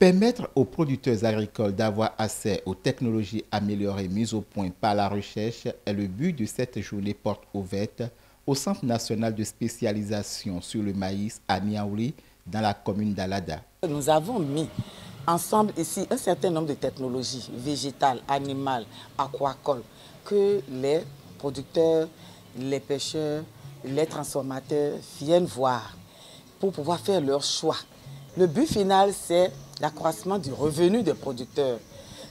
Permettre aux producteurs agricoles d'avoir accès aux technologies améliorées mises au point par la recherche est le but de cette journée porte ouverte au Centre national de spécialisation sur le maïs à Niaouli, dans la commune d'Alada. Nous avons mis ensemble ici un certain nombre de technologies végétales, animales, aquacoles, que les producteurs, les pêcheurs, les transformateurs viennent voir pour pouvoir faire leur choix. Le but final, c'est l'accroissement du revenu des producteurs,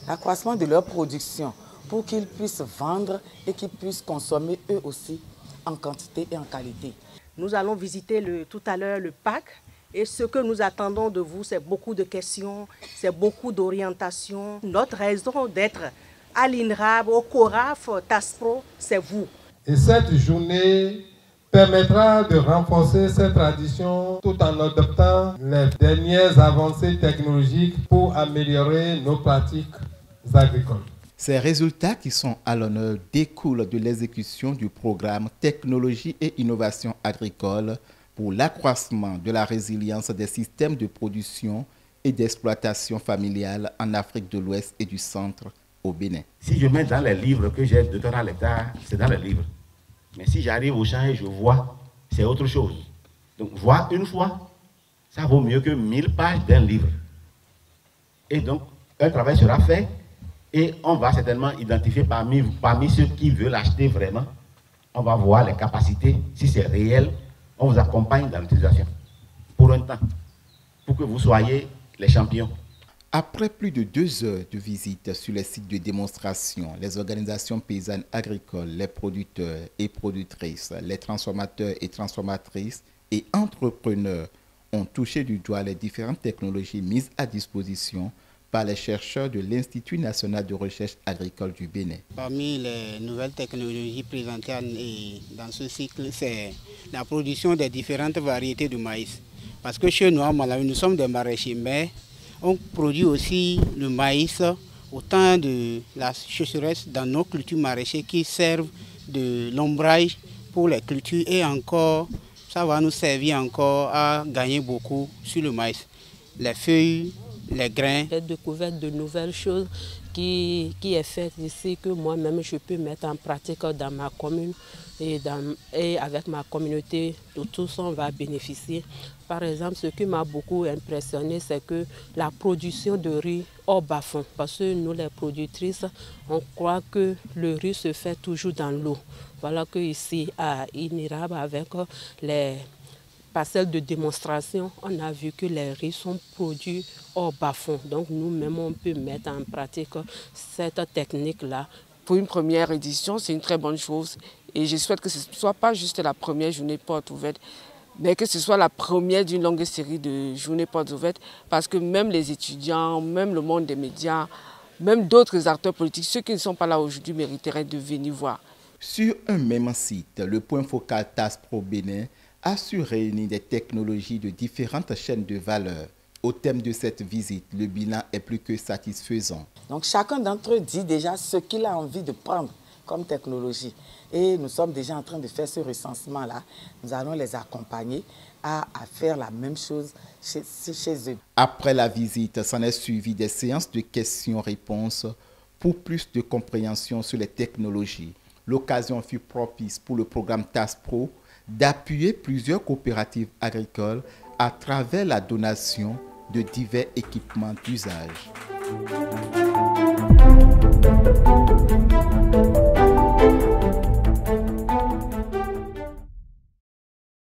l'accroissement de leur production pour qu'ils puissent vendre et qu'ils puissent consommer eux aussi en quantité et en qualité. Nous allons visiter tout à l'heure le parc et ce que nous attendons de vous, c'est beaucoup de questions, c'est beaucoup d'orientation. Notre raison d'être à l'INRAB, au CORAF, TASPRO, c'est vous. Et cette journée permettra de renforcer cette tradition tout en adoptant les dernières avancées technologiques pour améliorer nos pratiques agricoles. Ces résultats qui sont à l'honneur découlent de l'exécution du programme Technologie et Innovation agricole pour l'accroissement de la résilience des systèmes de production et d'exploitation familiale en Afrique de l'Ouest et du Centre au Bénin. Si je mets dans les livres que j'ai 2 tonnes à l'hectare, c'est dans les livres. Mais si j'arrive au champ et je vois, c'est autre chose. Donc voir une fois, ça vaut mieux que 1000 pages d'un livre. Et donc, un travail sera fait et on va certainement identifier parmi ceux qui veulent acheter vraiment, on va voir les capacités, si c'est réel, on vous accompagne dans l'utilisation pour un temps, pour que vous soyez les champions. Après plus de 2 heures de visite sur les sites de démonstration, les organisations paysannes agricoles, les producteurs et productrices, les transformateurs et transformatrices et entrepreneurs ont touché du doigt les différentes technologies mises à disposition par les chercheurs de l'Institut national de recherche agricole du Bénin. Parmi les nouvelles technologies présentées dans ce cycle, c'est la production des différentes variétés de maïs. Parce que chez nous, à Malawi, nous sommes des maraîchers, mais on produit aussi le maïs au temps de la sécheresse dans nos cultures maraîchères qui servent de l'ombrage pour les cultures et encore, ça va nous servir encore à gagner beaucoup sur le maïs. Les feuilles, les grains. J'ai découvert de nouvelles choses qui est faite ici, que moi-même je peux mettre en pratique dans ma commune et avec ma communauté, de tous on va bénéficier. Par exemple, ce qui m'a beaucoup impressionné, c'est que la production de riz au bas-fond, parce que nous les productrices, on croit que le riz se fait toujours dans l'eau. Voilà que ici à INRAB, avec les parcelles de démonstration, on a vu que les riz sont produits au bas-fond. Donc nous-mêmes, on peut mettre en pratique cette technique-là. Pour une première édition, c'est une très bonne chose. Et je souhaite que ce ne soit pas juste la première journée porte ouverte, mais que ce soit la première d'une longue série de journées portes ouvertes, parce que même les étudiants, même le monde des médias, même d'autres acteurs politiques, ceux qui ne sont pas là aujourd'hui mériteraient de venir voir. Sur un même site, le point focal TASPRO Bénin a su réunir des technologies de différentes chaînes de valeur. Au thème de cette visite, le bilan est plus que satisfaisant. Donc chacun d'entre eux dit déjà ce qu'il a envie de prendre comme technologie. Et nous sommes déjà en train de faire ce recensement-là. Nous allons les accompagner à faire la même chose chez eux. Après la visite, s'en est suivi des séances de questions-réponses pour plus de compréhension sur les technologies. L'occasion fut propice pour le programme TASPRO d'appuyer plusieurs coopératives agricoles à travers la donation de divers équipements d'usage.